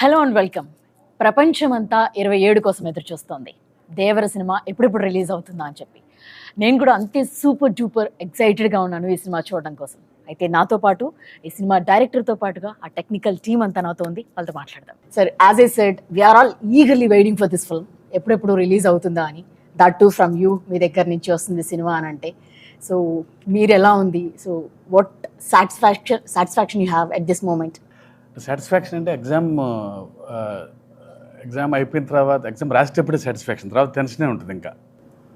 Hello and welcome. ప్రపంచమంతా 27 కోసం ఎదురు చూస్తోంది. దేవర సినిమా ఎప్పుడెప్పుడు రిలీజ్ అవుతుందా అని చెప్పి. నేను కూడా అంతే సూపర్ డూపర్ ఎక్సైటెడ్గా ఉన్నాను ఈ సినిమా చూడడం కోసం. అయితే నాతో పాటు ఈ సినిమా డైరెక్టర్తో పాటుగా ఆ టెక్నికల్ టీమ్ అంతా నాతో ఉంది. వాళ్ళతో మాట్లాడదాం. Sir, as I said, we are all eagerly waiting for this film. ఎప్పుడెప్పుడు రిలీజ్ అవుతుందా అని. దట్ టు ఫ్రమ్ యూ, మీ దగ్గర నుంచి వస్తుంది సినిమా అని అంటే. సో మీరు ఎలా ఉంది? So what satisfaction you have at this moment? Satisfaction అంటే ఎగ్జామ్ అయిపోయిన తర్వాత ఎగ్జామ్ రాసేటప్పుడే సాటిస్ఫాక్షన్, తర్వాత టెన్షనే ఉంటుంది ఇంకా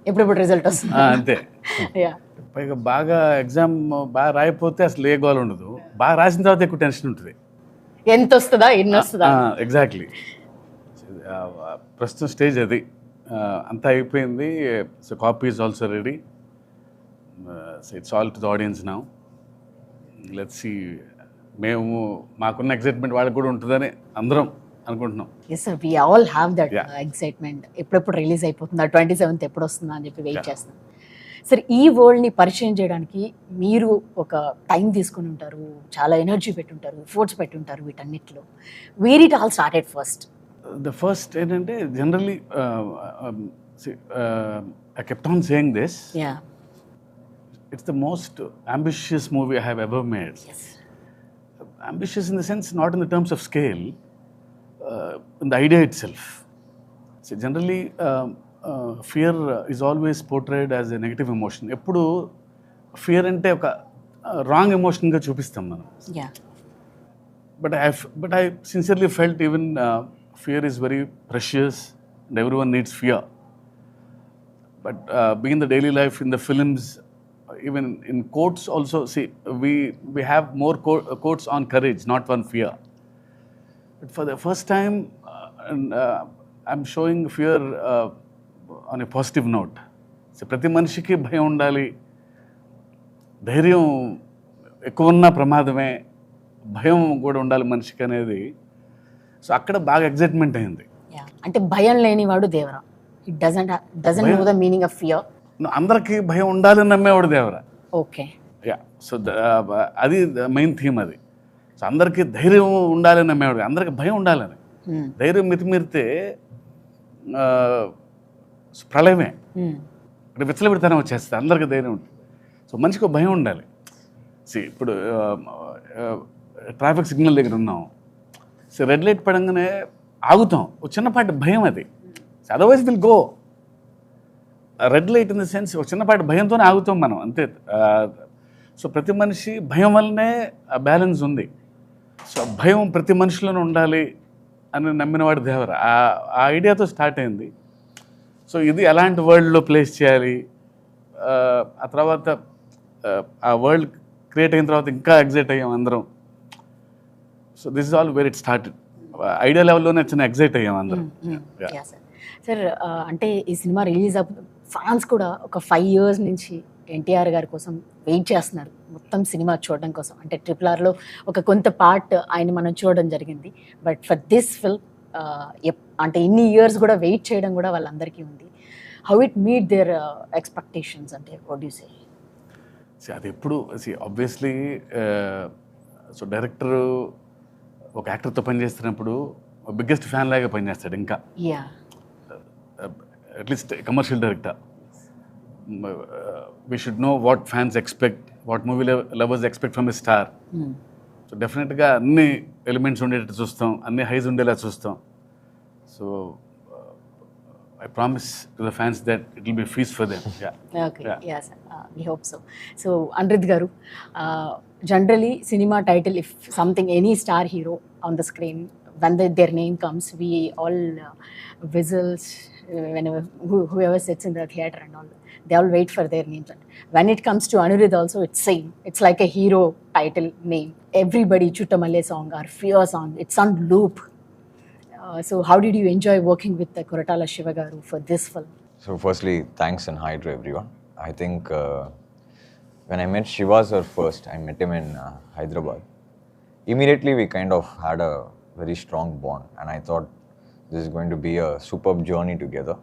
ఎప్పుడెప్పుడు రిజల్ట్ వస్తుంది అంతే. పైగా బాగా ఎగ్జామ్ బాగా రాయిపోతే అసలు ఏ గోల్ ఉండదు, బాగా రాసిన తర్వాత ఎక్కువ టెన్షన్ ఉంటుంది. ఎంత వస్తుందా, ఎన్ని వస్తుందా? ఎగ్జాక్ట్లీ. ప్రస్తుతం స్టేజ్ అది. అంతా అయిపోయింది. So copy is also ready. It's all to the audience now. Let's see. మేము మాకున్న ఎక్సైట్మెంట్ వాళ్ళకి కూడా ఉంటుందని అందరం అనుకుంటున్నాం. Yes sir, we all have that excitement. ఎప్పుడెప్పుడు రిలీజ్ అయిపోతుందా, 27th ఎప్పుడు వస్తుందా అని చెప్పి వెయిట్ చేస్తాం. సార్, ఈ వరల్డ్ని పరిచయం చేయడానికి మీరు ఒక టైం తీసుకుని ఉంటారు, చాలా ఎనర్జీ పెట్టుంటారు, ఎఫర్ట్స్ పెట్టుంటారు వీటన్నిటిలో. Where it all started first? The first ఏంటంటే generally I kept on saying this, it's the most ambitious movie I have ever made. Ambitious in the sense, not in the terms of scale, in the idea itself. So generally, fear is always portrayed as a negative emotion. Eppudu fear ante oka wrong emotion ga chupistam manam. Yeah. But I sincerely felt even fear is very precious and everyone needs fear. But being in the daily life, in the films, even in quotes also, see, we have more quotes on courage, not on fear. But for the first time, I'm showing fear on a positive note. So ప్రతి మనిషికి భయం ఉండాలి, ధైర్యం ఎక్కువ ఉన్న ప్రమాదమే, భయం కూడా ఉండాలి మనిషికి అనేది. సో అక్కడ బాగా ఎగ్జైట్మెంట్ అయింది. అంటే భయం లేనివాడు Devara. It doesn't know the meaning of fear. అందరికీ భయం ఉండాలని నమ్మేవాడు దేవరా. ఓకే. సో అది మెయిన్ థీమ్ అది. సో అందరికీ ధైర్యం ఉండాలని నమ్మేవాడు, అందరికీ భయం ఉండాలని. ధైర్యం మితిమీరితే ప్రళయమే, విచ్చలవిడితనం వచ్చేస్తుంది. అందరికీ ధైర్యం ఉంటుంది. సో మనిషికి భయం ఉండాలి. ఇప్పుడు ట్రాఫిక్ సిగ్నల్ దగ్గర ఉన్నాం, సో రెడ్ లైట్ పడంగానే ఆగుతాం, ఒక చిన్నపాటి భయం అది. Otherwise will go. Red light in the sense ఒక చిన్నపాటి భయంతోనే ఆగుతాం మనం, అంతే. సో ప్రతి మనిషి భయం వల్లనే బ్యాలెన్స్ ఉంది. సో భయం ప్రతి మనిషిలోనే ఉండాలి అని నమ్మినవాడు దేవర. ఆ ఐడియాతో స్టార్ట్ అయింది. సో ఇది ఎలాంటి వరల్డ్లో ప్లేస్ చేయాలి, ఆ తర్వాత ఆ వరల్డ్ క్రియేట్ అయిన తర్వాత ఇంకా ఎగ్జైట్ అయ్యాం అందరం. So this is all where it started. Idea లెవెల్లోనే చిన్న ఎగ్జైట్ అయ్యాం అందరం. సార్, అంటే ఈ సినిమా రిలీజ్ ఫ్యాన్స్ కూడా ఒక 5 years నుంచి ఎన్టీఆర్ గారి కోసం వెయిట్ చేస్తున్నారు, మొత్తం సినిమా చూడడం కోసం. అంటే RRRలో ఒక కొంత పార్ట్ ఆయన మనం చూడడం జరిగింది. బట్ ఫర్ దిస్ ఫిల్మ్ అంటే ఇన్ని ఇయర్స్ కూడా వెయిట్ చేయడం కూడా వాళ్ళందరికీ ఉంది. How it meet there expectations? అంటే వాట్ యు సే? అది ఎప్పుడు ఆబ్వియస్లీ, సో డైరెక్టర్ ఒక యాక్టర్తో పనిచేస్తున్నప్పుడు బిగ్గెస్ట్ ఫ్యాన్ లాగా పనిచేస్తాడు. ఇంకా at least commercial director, we should know what fans expect, what movie lovers expect from a star. So డెఫినెట్గా అన్ని ఎలిమెంట్స్ ఉండేటట్టు చూస్తాం, అన్ని హైస్ ఉండేలా చూస్తాం. So I promise to the fans that it will be a feast for them. Okay. Yes, we hope so. So Anirudh garu, generally cinema title, if something, any star hero on the screen, when their name comes, we all whistles whenever whoever sits in the theater and all, they all wait for their names. When it comes to Anirudh also, it's same. It's like a hero title name. Everybody Chuttamalle song or Fear song, it's on loop. So how did you enjoy working with the Koratala Siva garu for this film? So firstly, thanks and hi to everyone. I think when I met Shiva sir first, I met him in Hyderabad. Immediately we kind of had a very strong bond, and I thought this is going to be a superb journey together,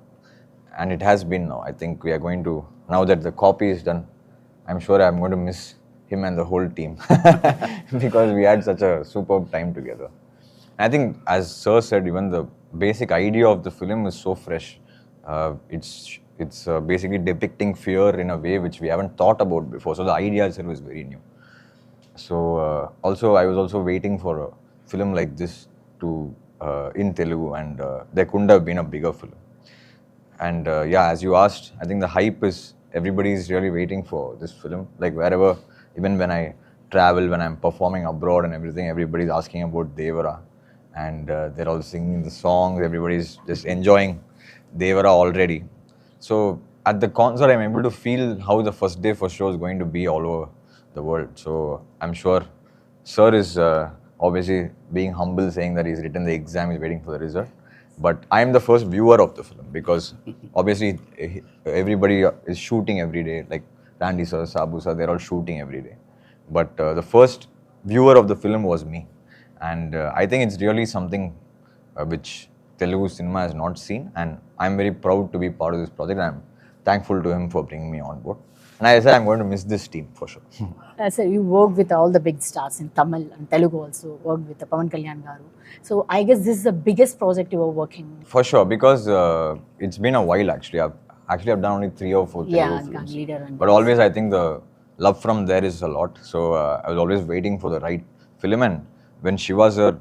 and it has been now. I think we are going to, now that the copy is done, I'm sure I'm going to miss him and the whole team because we had such a superb time together. I think, as Sir said, even the basic idea of the film is so fresh. It's basically depicting fear in a way which we haven't thought about before. So the idea itself is very new. So also I was also waiting for a film like this to in Telugu, and there couldn't have been a bigger film. And yeah, as you asked, I think the hype is, everybody is really waiting for this film. Like wherever, even when I travel, when I'm performing abroad and everything, everybody's asking about Devara, and they're all singing the songs. Everybody's just enjoying Devara already. So at the concert, I'm able to feel how the first day for show is going to be all over the world. So I'm sure Sir is obviously being humble, saying that he's written the exam, he's waiting for the result. But I am the first viewer of the film, because obviously everybody is shooting every day. Like Randy sir, Sabu sir, they're all shooting every day. But the first viewer of the film was me. And I think it's really something which Telugu cinema has not seen. And I'm very proud to be part of this project. I'm thankful to him for bringing me on board. And I said I'm going to miss this team for sure. So you work with all the big stars in Tamil and Telugu also, worked with Pavan Kalyan garu. So I guess this is the biggest project you are working. For sure, because it's been a while actually. I've done only 3 or 4 Telugu Yeah, films. leader and But always I think the love from there is a lot. So I was always waiting for the right film. And when Shiva sir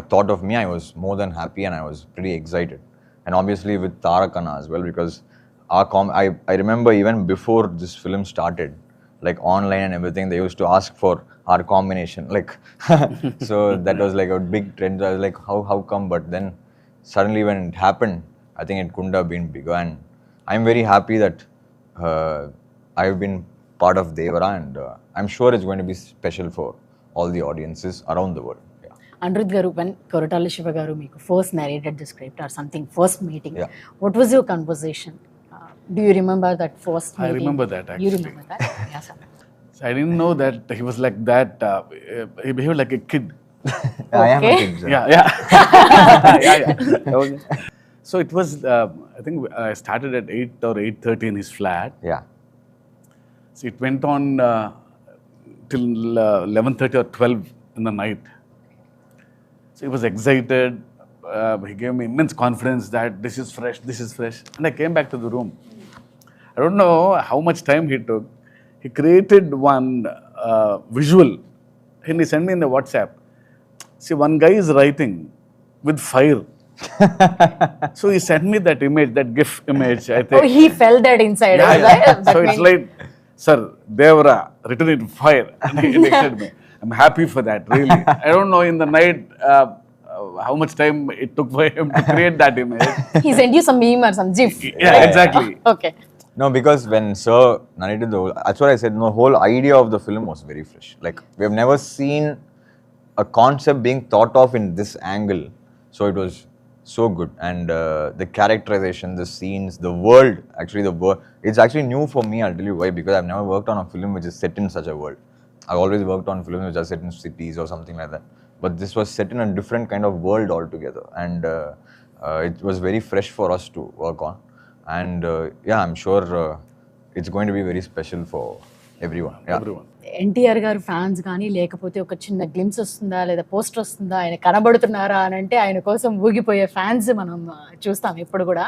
thought of me, I was more than happy, and I was pretty excited. And obviously with Tarakana as well, because I remember even before this film started, like online and everything, they used to ask for our combination. Like, so that was like a big trend. I was like, how come? But then suddenly when it happened, I think it couldn't have been bigger. And I'm very happy that I've been part of Devara, and I'm sure it's going to be special for all the audiences around the world. Yeah. Anirudh garu, when Koratala Siva garu meeku first narrated the script or something, first meeting, Yeah. what was your conversation? Do you remember that first meeting? I remember that, You actually. remember that? Yes, sir. So I didn't know that he was like that. He behaved like a kid. I am a Okay. kid, sir. Yeah, yeah. Yeah. So it was, I think I started at 8 or 8:30 in his flat. Yeah. So it went on till 11:30 or 12 in the night. So he was excited. He gave me immense confidence that this is fresh, this is fresh. And I came back to the room. I don't know how much time he took. He created one visual, and he sent me in the WhatsApp. See, one guy is writing with fire. So he sent me that image, that GIF image, I think. Oh, he felt that inside. Yeah, right? yeah. That So it's means- like, sir, Devara, written in fire. And he texted me. I'm happy for that, really. I don't know in the night how much time it took for him to create that image. He sent you some meme or some GIF. Yeah, exactly. Okay. No, because when Sir narrated that's what I said, the whole idea of the film was very fresh. Like, we have never seen a concept being thought of in this angle. So it was so good. And the characterization, the scenes, the world, it's actually new for me, I'll tell you why, because I've never worked on a film which is set in such a world. I've always worked on films which are set in cities or something like that. But this was set in a different kind of world altogether. And it was very fresh for us to work on. And yeah, I'm sure it's going to be very special for everyone. Yeah. Everyone. NTR గారు fans కానీ లేకపోతే ఒక చిన్న glimpse వస్తుందా లేదా poster వస్తుందా, ఆయన కనబడుతున్నారా అని అంటే ఆయన కోసం ఊగిపోయే ఫ్యాన్స్ మనం చూస్తాం ఎప్పుడు కూడా.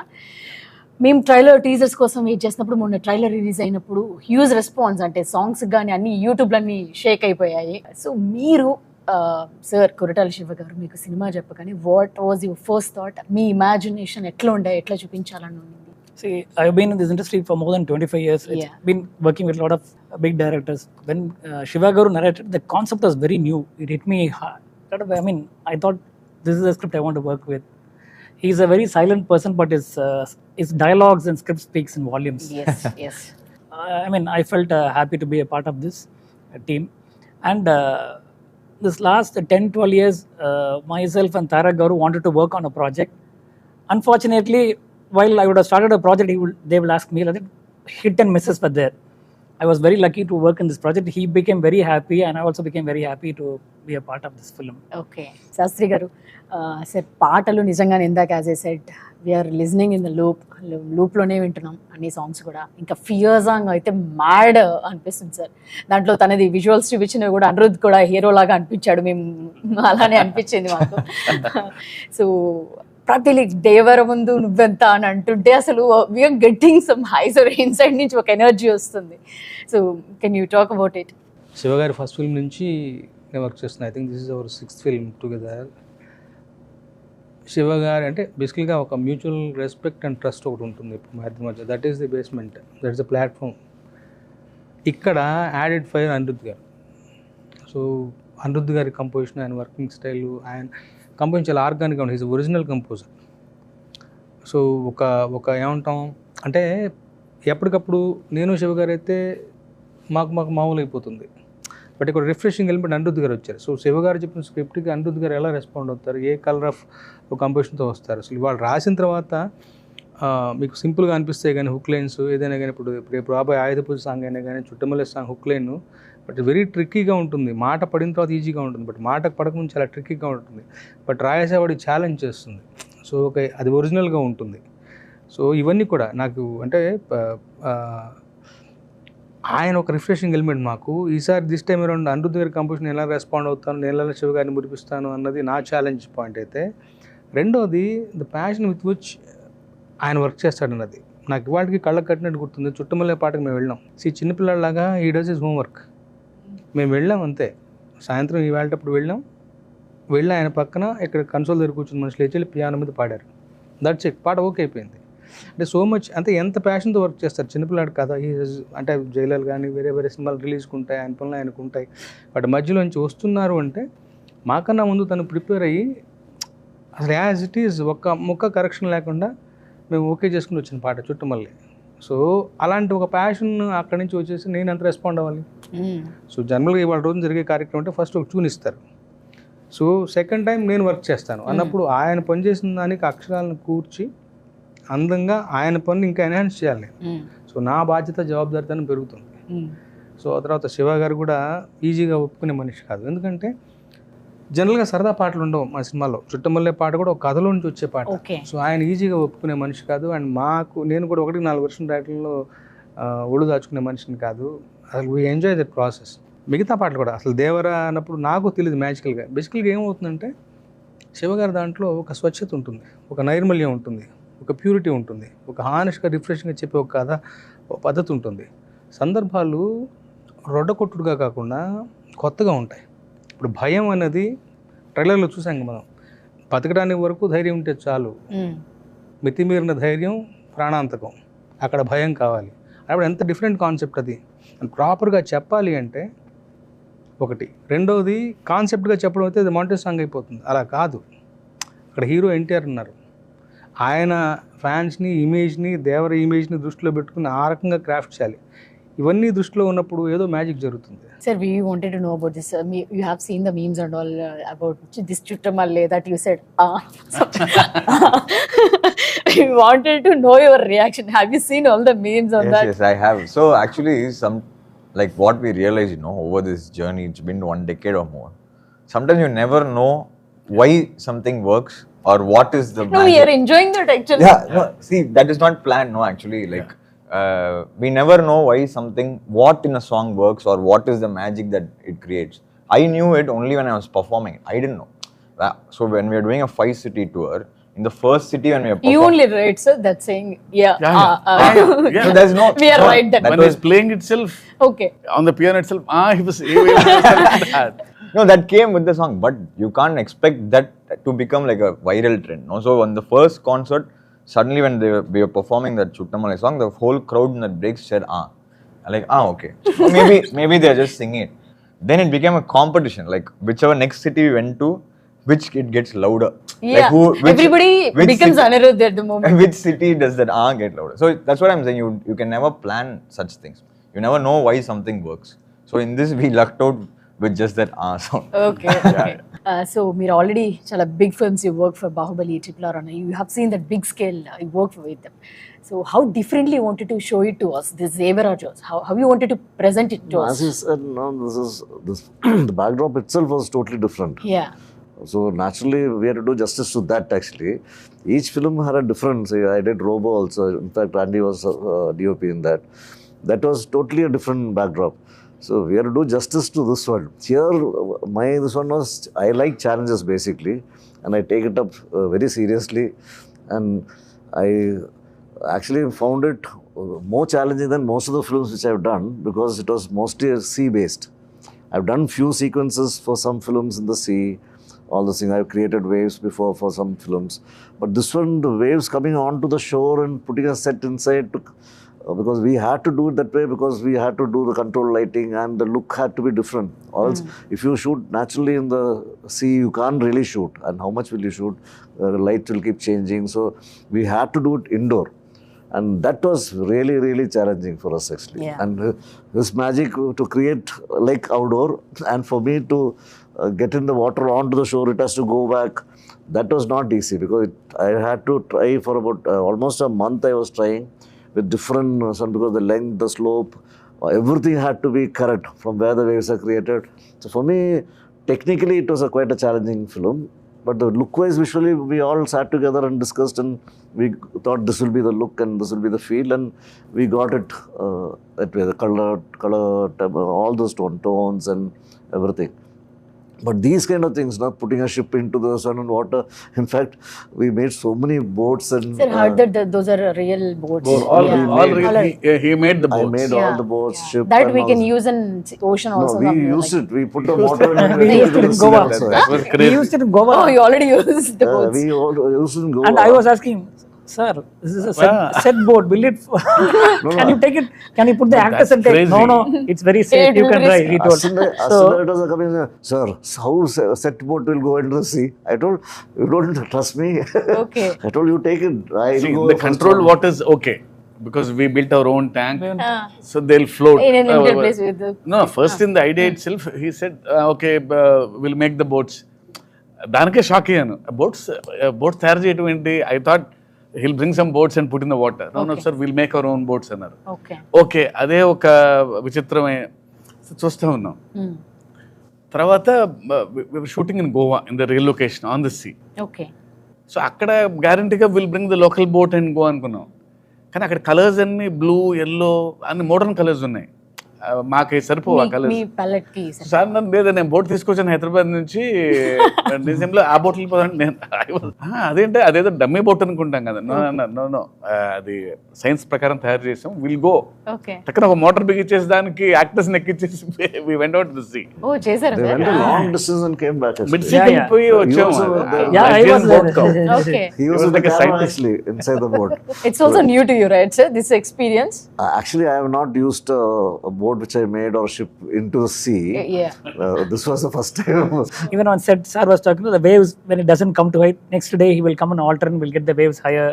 మేము ట్రైలర్ టీజర్స్ కోసం వెయిట్ చేసినప్పుడు, మొన్న ట్రైలర్ రిలీజ్ అయినప్పుడు హ్యూజ్ రెస్పాన్స్, అంటే సాంగ్స్ కానీ అన్ని యూట్యూబ్లన్నీ షేక్ అయిపోయాయి. సో మీరు సార్ కొరటాల శివ గారు మీకు సినిమా చెప్పగానే what was your first thought? Me imagination ఎట్లా ఉండే, ఎట్లా చూపించాలని ఉంది? See, I've been in this industry for more than 25 years. It's Yeah. been working with a lot of big directors. When Shiva Garu narrated, the concept was very new. It hit me hard. I mean, I thought this is a script I want to work with. He's a very silent person, but his dialogues and script speaks in volumes. Yes, yes. I mean, I felt happy to be a part of this team. And this last 10-12 years, myself and Tara Garu wanted to work on a project. Unfortunately, while I would have started a project, they will ask me, like, hit and misses were there. I was very lucky to work in this project. He became very happy, and I also became very happy to be a part of this film. Okay Shastri గారు sir పాటలు నిజంగానే ఇందాక as I said we're listening in the లూప్లోనే వింటున్నాం అన్ని songs కూడా. ఇంకా fear song అయితే మ్యాడ్ అనిపిస్తుంది సార్. దాంట్లో తనది విజువల్స్ చూపించినవి కూడా అనిరుద్ధ్ కూడా హీరో లాగా అనిపించాడు, మేము అలానే అనిపించింది మాకు. సో ప్రతి దేవర ముందు నువ్వెంత అని అంటుంటే అసలు we are getting some highs or inside నుంచి ఒక ఎనర్జీ వస్తుంది. So can you talk about it? Siva గారి ఫస్ట్ ఫిల్మ్ నుంచి నేను వర్క్ చేస్తున్నాను. I think this is our 6th film together. Siva గారు అంటే బేసికల్గా ఒక మ్యూచువల్ రెస్పెక్ట్ అండ్ ట్రస్ట్ ఒకటి ఉంటుంది ఇప్పుడు మా ఇద్దరి మధ్య. That is the basement, that is the platform. ఇక్కడ యాడెడ్ ఫైర్ అనిరుద్ధ్ గారు. సో అనిరుద్ధ్ గారి కంపోజిషన్, ఆయన వర్కింగ్ స్టైల్, ఆయన కంపోజిషన్ చాలా ఆర్గానిక్గా ఉంటుంది. Is original composer. సో ఒక ఏమంటాం అంటే ఎప్పటికప్పుడు నేను శివ గారు అయితే మాకు మామూలు అయిపోతుంది. బట్ ఇక్కడ రిఫ్రెషింగ్ ఎలిమెంట్ అనిరుద్ధ్ గారు వచ్చారు. సో శివ గారు చెప్పిన స్క్రిప్ట్కి అనిరుద్ధ్ గారు ఎలా రెస్పాండ్ అవుతారు, ఏ కలర్ ఆఫ్ కంపోజిషన్తో వస్తారు. అసలు వాళ్ళు రాసిన తర్వాత మీకు సింపుల్గా అనిపిస్తాయి కానీ హుక్ లైన్స్ ఏదైనా కానీ ఇప్పుడు రేపు రాబోయే ఆయుధ పూజ సాంగ్ అయినా కానీ Chuttamalle song hook line but very ట్రిక్కీగా ఉంటుంది. మాట పడిన తర్వాత ఈజీగా ఉంటుంది, బట్ మాటకు పడకముందు చాలా ట్రిక్కీగా ఉంటుంది. బట్ రాయేసేవాడి ఛాలెంజ్ చేస్తుంది. సో అది ఒరిజినల్గా ఉంటుంది. సో ఇవన్నీ కూడా నాకు అంటే ఆయన ఒక రిఫ్రెషింగ్ ఎలిమెంట్ మాకు. ఈసారి దిస్ టైం అరౌండ్ అనిరుద్ధ్ గారి కంపోజిషన్ ఎలా రెస్పాండ్ అవుతాను, నేను ఎలా శివ గారిని మురిపిస్తాను అన్నది నా ఛాలెంజ్ పాయింట్ అయితే. రెండోది ద ప్యాషన్ విత్ విచ్ ఆయన వర్క్ చేస్తాడన్నది నాకు ఇవాళకి కళ్ళకు కట్టినట్టు గుర్తుంది. చుట్టమల్లే పాటకు మేము వెళ్ళాం. చిన్నపిల్లలాగా ఈ డస్ ఇస్ హోంవర్క్. మేము వెళ్ళాం అంతే. సాయంత్రం ఇవాళటప్పుడు వెళ్ళి ఆయన పక్కన ఇక్కడ కన్సోల్ దగ్గర కూర్చుని మనుషులు లేచి పియానో మీద పాడారు. That's it. పాట ఓకే అయిపోయింది. అంటే సో మచ్ అంటే ఎంత ప్యాషన్తో వర్క్ చేస్తారు. చిన్నపిల్లాడు కదా, అంటే జైలర్ కానీ వేరే సినిమాలు రిలీజ్కి ఉంటాయి, ఆయన పనులు ఆయనకు ఉంటాయి. బట్ మధ్యలోంచి వస్తున్నారు అంటే మాకన్నా ముందు తను ప్రిపేర్ అయ్యి అసలు యాజ్ ఇట్ ఈజ్ ఒక్క ముక్క కరెక్షన్ లేకుండా మేము ఓకే చేసుకుని వచ్చిన పాట చుట్టమల్లే. సో అలాంటి ఒక ప్యాషన్ అక్కడి నుంచి వచ్చేసి నేను ఎంత రెస్పాండ్ అవ్వాలి. సో జనరల్గా ఇవాళ రోజు జరిగే కార్యక్రమం అంటే ఫస్ట్ ఒక ట్యూన్ ఇస్తారు. సో సెకండ్ టైం నేను వర్క్ చేస్తాను అన్నప్పుడు ఆయన పనిచేసిన దానికి అక్షరాలను కూర్చి అందంగా ఆయన పని ఇంకా ఎన్హాన్స్ చేయాలి నేను. సో నా బాధ్యత జవాబుదారితనం పెరుగుతుంది. సో ఆ తర్వాత శివ గారు కూడా ఈజీగా ఒప్పుకునే మనిషి కాదు. ఎందుకంటే జనరల్గా సరదా పాటలు ఉండవు మా సినిమాలో. చుట్టమల్లే పాట కూడా ఒక కథలో నుంచి వచ్చే పాట. సో ఆయన ఈజీగా ఒప్పుకునే మనిషి కాదు. అండ్ నేను కూడా 1-4 వర్షం రైటర్లో ఒళ్ళు దాచుకునే మనిషిని కాదు. అసలు వీ ఎంజాయ్ దట్ ప్రాసెస్. మిగతా పాటలు కూడా అసలు దేవరా అన్నప్పుడు నాకు తెలియదు మ్యాజికల్గా. బేసికల్గా ఏమవుతుందంటే శివ గారి దాంట్లో ఒక స్వచ్ఛత ఉంటుంది, ఒక నైర్మల్యం ఉంటుంది, ఒక ప్యూరిటీ ఉంటుంది, ఒక హానెస్ట్గా రిఫ్రెషింగ్గా చెప్పే ఒక కథ, ఒక పద్ధతి ఉంటుంది. సందర్భాలు రొడ్డకొట్టుడుగా కాకుండా కొత్తగా ఉంటాయి. ఇప్పుడు భయం అనేది ట్రైలర్లో చూసాం మనం. బతకడానికి వరకు ధైర్యం ఉంటే చాలు, మితిమీరిన ధైర్యం ప్రాణాంతకం, అక్కడ భయం కావాలి. అప్పుడు ఎంత డిఫరెంట్ కాన్సెప్ట్ అది. ప్రాపర్గా చెప్పాలి అంటే ఒకటి. రెండవది కాన్సెప్ట్గా చెప్పడం అయితే అది మాంటేజ్ సాంగ్ అయిపోతుంది. అలా కాదు. అక్కడ హీరో ఎన్టీఆర్ ఉన్నారు. ఆయన ఫ్యాన్స్ని, ఇమేజ్ని, దేవర ఇమేజ్ని దృష్టిలో పెట్టుకుని ఆ రకంగా క్రాఫ్ట్ చేయాలి. ఇవన్నీ దృష్టిలో ఉన్నప్పుడు ఏదో మ్యాజిక్ జరుగుతుంది. Sir, we wanted to know about this. You have seen the memes and all about this chuttamalle that you said. We wanted to know your reaction. Have you seen all the memes on that? Yes, I have. So actually, like what we realized, over this journey, it's been 1 decade or more. Sometimes you never know why something works or what is the No, we are enjoying that actually. Yeah, no, see, that is not planned, no, actually. Like, we never know why what in a song works or what is the magic that it creates. I knew it only when I was performing it. I didn't know. So when we are doing a 5-city tour, in the first city when we are performing... You only write, sir, that's saying, yeah. So there's no... We are right then. When he's playing itself, Okay. on the piano itself, he was that. No, that came with the song, but you can't expect that to become like a viral trend. No? So on the first concert, suddenly when we were performing that Chuttamalle song, the whole crowd in that break said, like, okay. Or maybe they're just singing it. Then it became a competition, like whichever next city we went to, which it gets louder. Yeah, like everybody becomes Anirudh at the moment. Which city does that get louder? So that's what I'm saying, you can never plan such things. You never know why something works. So in this, we lucked out with just that sound. Okay, okay. So మీరు already చాలా big films you work for Baahubali triple R you have seen that big scale you work with them. So how differently you wanted to show it to us, this Devara Jaws? How you wanted to present it to us? As you said, no, this the backdrop itself was totally different. Yeah. So naturally, we had to do justice to that actually. Each film had a different, say, I did Robo also. In fact, Andy was DOP in that. That was totally a different backdrop. So we had to do justice to this one. Here, this one was, I like challenges basically. And I take it up very seriously. And I actually found it more challenging than most of the films which I've done because it was mostly sea-based. I've done few sequences for some films in the sea, all the things. I've created waves before for some films. But this one, the waves coming onto the shore and putting a set inside, because we had to do it that way because we had to do the control lighting and the look had to be different. Or else, if you shoot naturally in the sea, you can't really shoot. And how much will you shoot? The light will keep changing. So we had to do it indoor. And that was really, really challenging for us actually. Yeah. And this magic to create like outdoor and for me to get in the water onto the shore, it has to go back. That was not easy because I had to try for about almost a month. I was trying with different, because the length, the slope, everything had to be correct from where the waves are created. So for me, technically it was quite a challenging film. But the look-wise, visually, we all sat together and discussed, and we thought this will be the look and this will be the feel, and we got it that way. The color, all those tones and everything. But these kind of things, not putting a ship into the sun and water. In fact, we made so many boats and. Sir, heard that those are real boats. All Yeah. he made the I boats. made all the boats, ship. That and we all can this. use in ocean No, also. we something used like. it. We put the water in We used it in Goa. That was We crazy. used it in Goa. Oh, you already used the boats. We all used it in Goa. And I was asking, sir, this is a set boat. Will it? Can you take it? Can you put the actors and take? crazy. No, it's very safe. You can drive. He told. As soon as it was coming, sir, how set boat will go into the sea? I told, you don't trust me. Okay. I told you take it. I See, will go the first controlled one. waters okay because we built our own tank, so they'll float. In an Indian place with the. No, first in the idea itself, he said, okay, we'll make the boats. దానికే shock అయ్యాను. Boats తయారు చేయడం ఏంటి? I thought he'll bring some boats and put in the water. No, sir, we'll make our own boats అన్నారు. Okay, అదే ఒక విచిత్రమైన చూస్తూ ఉన్నాం. తర్వాత shooting in Goa in the real location on the sea. Okay. So అక్కడ గ్యారంటీగా will bring the local boat and go అనుకున్నాం. కానీ అక్కడ కలర్స్ అన్ని బ్లూ, ఎల్లో అన్ని మోడర్న్ కలర్స్ ఉన్నాయి. మాకు సరిపోవు ఆ కలర్స్. మీ palette కి సార్ నన్ను లేదా నేను బోట్ తీసుకొచ్చాను హైదరాబాద్ నుంచి డిసెంబర్లో ఆ బోట్ వెళ్ళిపోతాను నేను. అదేంటే అదేదో డమ్మీ బోట్ అనుకుంటాం కదా. నో అది సైన్స్ ప్రకారం తయారు చేసాం. విల్ గో అక్కడ ఒక మోటార్ బిగించేసి దానికి యాక్టర్స్ ఎక్కించేసి we went out to sea. ఓ చేశారు. They went a long distance and came back. Mid sea వెళ్ళిపోయి వచ్చాము. Yeah, I was there. Okay. He was was in the like a camera scientist. actually inside the boat. It's also new to you, right, sir? This experience. Actually, I have not used a boat which I made or ship into the sea. Yeah. This was the first time. Even on set, sir was talking to the waves when it doesn't come to height. Next day he will come and alter and will get the waves higher.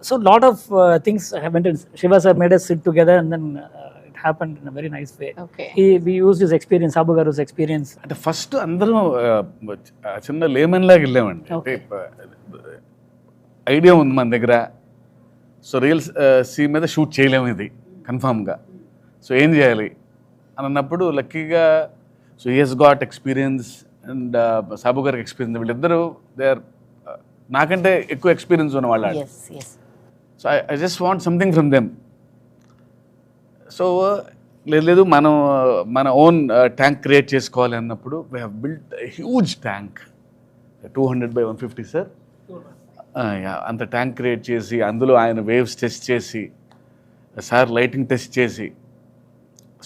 So lot of things happened. Shiva sir made us sit together and then it happened in a very nice way. Okay. We used his experience, Sabu garu's experience. అంటే first అందరం చిన్న lemon లాగా వెళ్ళామండి. అంటే idea ఉంది మన దగ్గర. So real sea మీద షూట్ చేయలేము ఇది కన్ఫామ్గా. సో ఏం చేయాలి అని అన్నప్పుడు లక్కీగా so he has got experience and Sabu గారికి ఎక్స్పీరియన్స్. వీళ్ళిద్దరూ దే ఆర్ నాకంటే ఎక్కువ ఎక్స్పీరియన్స్ ఉన్న వాళ్ళు. Yes, yes. So I just want something from them. So లేదు మన ఓన్ ట్యాంక్ క్రియేట్ చేసుకోవాలి అన్నప్పుడు we have built huge tank 200 by 150 sir. అంత ట్యాంక్ క్రియేట్ చేసి అందులో ఆయన వేవ్స్ టెస్ట్ చేసి సార్ లైటింగ్ టెస్ట్ చేసి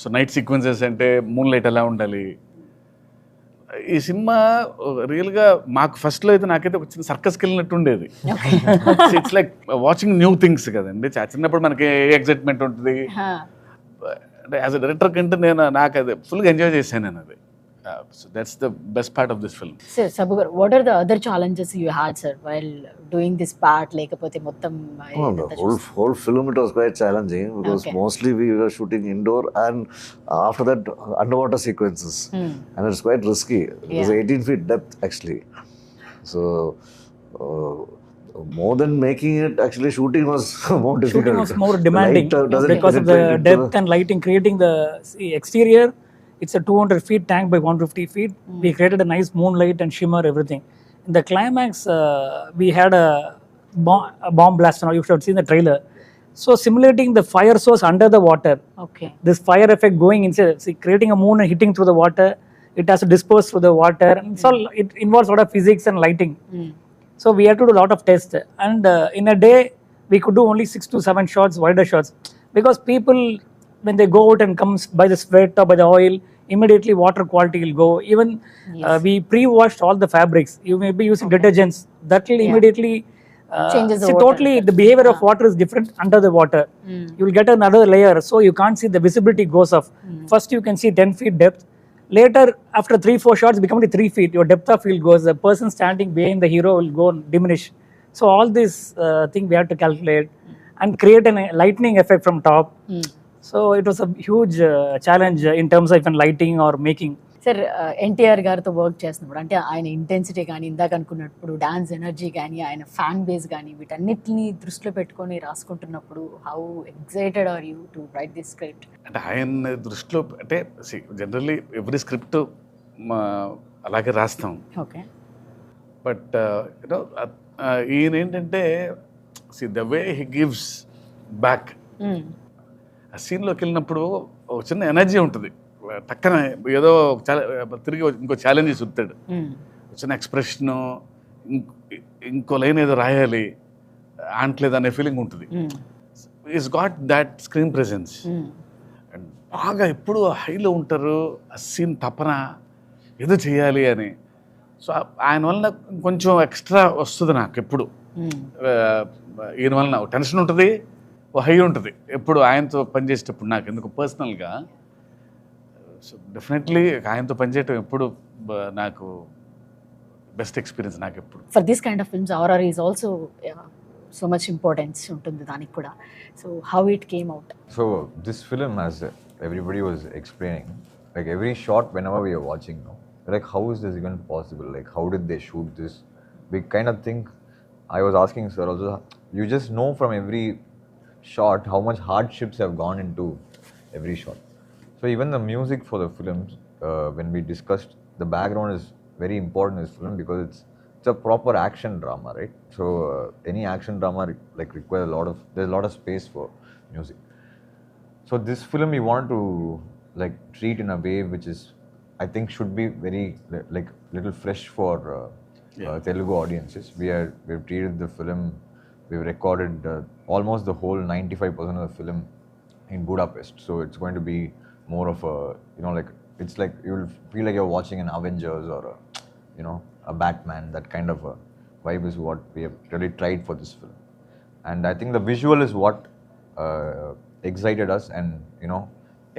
సో నైట్ సీక్వెన్సెస్ అంటే మూన్ లైట్ ఎలా ఉండాలి. ఈ సినిమా రియల్గా మాకు ఫస్ట్లో అయితే నాకైతే ఒక చిన్న సర్కస్కి వెళ్ళినట్టు ఉండేది. It's like watching new things కదండి. చిన్నప్పుడు మనకి ఎగ్జైట్మెంట్ ఉంటుంది. అంటే యాజ్ అ డైరెక్టర్ కంటే నాకు అది ఫుల్గా ఎంజాయ్ చేశాను నేను. అది So that's the best part of this film. Sir, Sabu garu, what are the other challenges you had, sir, while doing this part? Lekapothe mottam Oh, the whole film it was quite challenging because Okay. mostly we were shooting indoor and after that underwater sequences, and it's quite risky. It was Yeah. 18 feet depth actually. So more than making it, actually shooting was more difficult. Shooting was more demanding Light, doesn't because of the penetrate into depth and lighting. Creating the exterior, it's a 200 feet tank by 150 feet. We created a nice moonlight and shimmer, everything. In the climax, we had a bomb blast. Now you should have seen the trailer. So simulating the fire source under the water, Okay. this fire effect going inside, see, creating a moon and hitting through the water, it has to disperse through the water. And so it involves a lot of physics and lighting. So we had to do a lot of tests, and in a day we could do only 6 to 7 shots, wider shots, because people, when they go out and comes by the sweat or by the oil, immediately water quality will go. Even we pre-washed all the fabrics. You may be using detergents that will immediately Changes the see, water. totally the behavior of water is different under the water. You will get another layer, so you can't see, the visibility goes off. First you can see 10 feet depth. Later, after 3-4 shots, become only 3 feet. Your depth of field goes. The person standing behind the hero will go and diminish. So all this thing we had to calculate and create a lightning effect from top. So it was a huge challenge in terms of even lighting or making. Sir NTR గారితో work చేస్తున్నప్పుడు అంటే ఆయన intensity కానీ ఇందాక అనుకున్నప్పుడు dance energy కానీ ఆయన fan base కానీ వీటన్నిటిని దృష్టిలో పెట్టుకొని రాసుకుంటున్నప్పుడు how excited are you to write this script? అంటే ఆయన దృష్టిలో అంటే జనరల్లీ ఎవ్రీ స్క్రిప్ట్ అలాగే రాస్తాం. ఓకే. బట్ యూనో ఈయన ఏంటంటే the way he gives back, ఆ సీన్లోకి వెళ్ళినప్పుడు ఒక చిన్న ఎనర్జీ ఉంటుంది. టక్కన ఏదో తిరిగి ఇంకో ఛాలెంజ్ చూపుతాడు. చిన్న ఎక్స్ప్రెషను, ఇంకో లైన్ ఏదో రాయాలి అంటలేదు అనే ఫీలింగ్ ఉంటుంది. Is got that screen presence. And బాగా ఎప్పుడు హైలో ఉంటారు, ఆ సీన్ తపన ఏదో చేయాలి అని. సో ఆయన వలన కొంచెం ఎక్స్ట్రా వస్తుంది నాకు ఎప్పుడు. ఈయన వలన టెన్షన్ ఉంటుంది, ఓ హై ఉంటుంది ఎప్పుడు ఆయనతో పనిచేసేటప్పుడు నాకు ఎందుకు పర్సనల్గా. సో డెఫినెట్లీ ఆయనతో పనిచేయటం ఎప్పుడు నాకు బెస్ట్ ఎక్స్పీరియన్స్ నాకు ఎప్పుడు. For this kind of films RR is also so much importance ఉంటుంది దానికి కూడా. So how it came out? So this film, as everybody was explaining, like every shot whenever we are watching, no, like how is this even possible? Like how did they shoot this? We kind of think, I was asking sir also, you just know from every shot how much hardships have gone into every shot. So even the music for the films, when we discussed, the background is very important in this film because it's a proper action drama, right? So any action drama like requires there's a lot of space for music. So this film we want to like treat in a way which is, I think, should be very like little fresh for Telugu audiences. We've treated the film, we've recorded almost the whole 95% of the film in Budapest. So it's going to be more of a, you know, like it's like you'll feel like you're watching an Avengers or a, you know, a Batman. That kind of a vibe is what we have really tried for this film. And I think the visual is what excited us and, you know,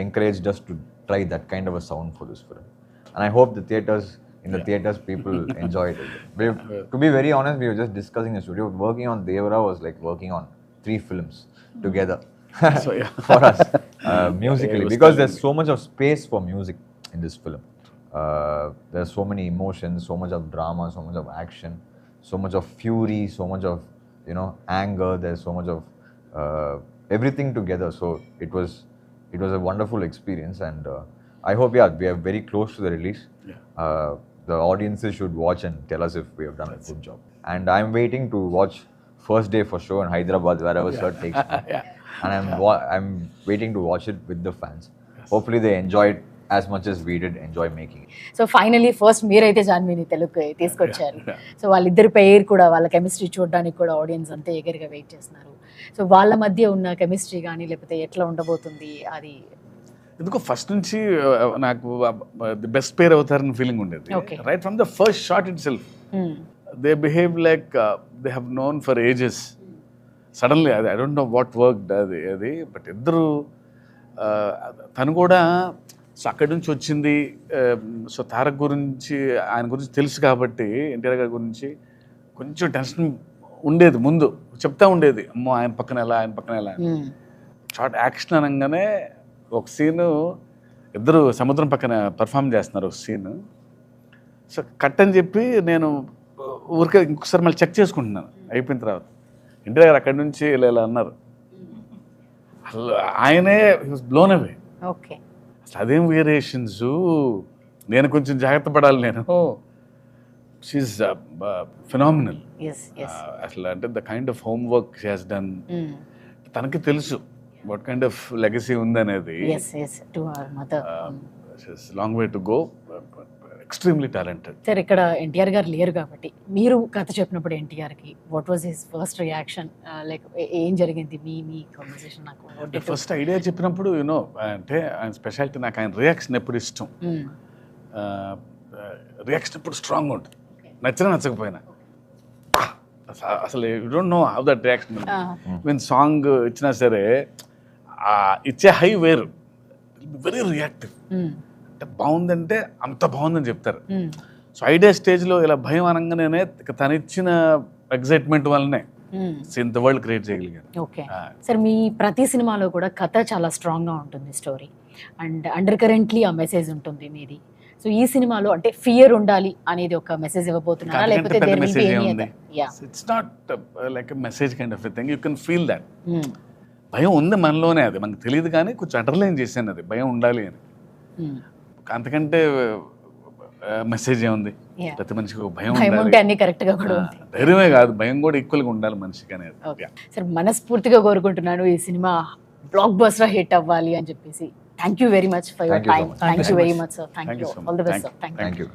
encouraged us to try that kind of a sound for this film. And I hope the theaters, in the theaters, people enjoyed it. To be very honest, we were just discussing the studio. Working on Devara was like working on 3 films together. So, yeah. For us, musically, because there's so much of space for music in this film. There's so many emotions, so much of drama, so much of action, so much of fury, so much of, you know, anger. There's so much of everything together. So it was a wonderful experience, and I hope we are very close to the release. The audiences should watch and tell us if we have done a good job. And I'm waiting to watch first day for sure in Hyderabad, wherever sir takes me. And I'm waiting to watch it with the fans. Hopefully they enjoy it as much as we did enjoy making it. So finally first మీరైతే జాన్వీని తెలుగుకి తీసుకొచ్చారు. So వాళ్ళిద్దరి పేరు కూడా, వాళ్ళ chemistry చూడడానికి కూడా audience అంతే ఎగరిగా వెయిట్ చేస్తున్నారు. సో వాళ్ళ మధ్య ఉన్న కెమిస్ట్రీ కానీ లేకపోతే ఎట్లా ఉండబోతుంది అది ఎందుకో ఫస్ట్ నుంచి నాకు ది బెస్ట్ పేర్ అవుతారని ఫీలింగ్ ఉండేది. Right from the first shot itself they behave like they have known for ages. Suddenly అది I don't know what work అది బట్ ఇద్దరు తను కూడా సో అక్కడి నుంచి వచ్చింది. సో తారక్ గురించి ఆయన గురించి తెలుసు కాబట్టి ఎన్టీఆర్ గారి గురించి కొంచెం టెన్షన్ ఉండేది. ముందు చెప్తా ఉండేది, అమ్మో ఆయన పక్కన ఎలా, ఆయన పక్కన ఎలా. షార్ట్ యాక్షన్ అనగానే ఒక సీను ఇద్దరు సముద్రం పక్కన పర్ఫామ్ చేస్తున్నారు ఒక సీన్. సో కట్ అని చెప్పి నేను ఊరికే ఇంకొకసారి మళ్ళీ చెక్ చేసుకుంటున్నాను అయిపోయిన తర్వాత. ఎన్టీఆర్ గారు అక్కడి నుంచి ఇలా అన్నారు, అసలు ఆయనే బ్లోన్ అవే. ఓకే, అసలు అదేం వేరియేషన్స్, నేను కొంచెం జాగ్రత్త పడాలి. నేను షీఈస్ ఫినామినల్. అసలు అంటే the kind of homework she has done. తనకి తెలుసు వాట్ కైండ్ ఆఫ్ లెగసీ ఉందనేది. Long way to go, extremely talented. Sir ఇక్కడ ఎన్టీఆర్ గారు లేరు కాబట్టి మీరు కథ చెప్పినప్పుడు ఎన్టీఆర్కి what was his first reaction, like ఏం జరిగింది మీ కాన్వర్సేషన్? నాకు ఫస్ట్ ఐడియా చెప్పినప్పుడు యూనో అంటే ఆయన స్పెషాలిటీ, నాకు ఆయన రియాక్షన్ ఎప్పుడు ఇష్టం. రియాక్షన్ ఎప్పుడు స్ట్రాంగ్ ఉంటుంది, నచ్చినా నచ్చకపోయినా. అసలు you don't know how that reaction. Mean song ఇచ్చినా సరే ఇచ్చే హై వేరు, వెరీ రియాక్టివ్. అంటే బాగుందంటే అంత బాగుందని చెప్తారు. సో ఐడియా స్టేజ్లో ఇలా భయం అనగానే తను ఇచ్చిన ఎగ్జైట్మెంట్ వల్లనే ఇంత వరల్డ్ క్రియేట్ చేయగలిగారు. ఓకే సార్, మీ ప్రతి సినిమాలో కూడా కథ చాలా స్ట్రాంగ్గా ఉంటుంది, స్టోరీ అండ్ అండర్ కరెంట్లీ ఆ మెసేజ్ ఉంటుంది మీది. సో ఈ సినిమాలో అంటే ఫియర్ ఉండాలి అనేది ఒక మెసేజ్ ఇవ్వబోతున్నారా, లేకపోతే it's not like message kind of thing, you can feel that. భయం ఉంది మనలోనే, అది మనకు తెలియదు కానీ కొంచెం అండర్లైన్ చేశాను అది భయం ఉండాలి అని. అంతకంటే మెసేజ్ ఏముంది, ప్రతి మనిషికి ఒక భయం ఉండాలి. ధైర్యమే కాదు, భయం కూడా ఈక్వల్గా ఉండాలి మనిషికి అనేది. సార్ మనస్ఫూర్తిగా కోరుకుంటున్నాను ఈ సినిమా బ్లాక్ బస్టర్ హిట్ అవ్వాలి అని చెప్పేసి. Thank you very much for your time. Thank you very much, sir. Thank you. All the best, sir. Thank you.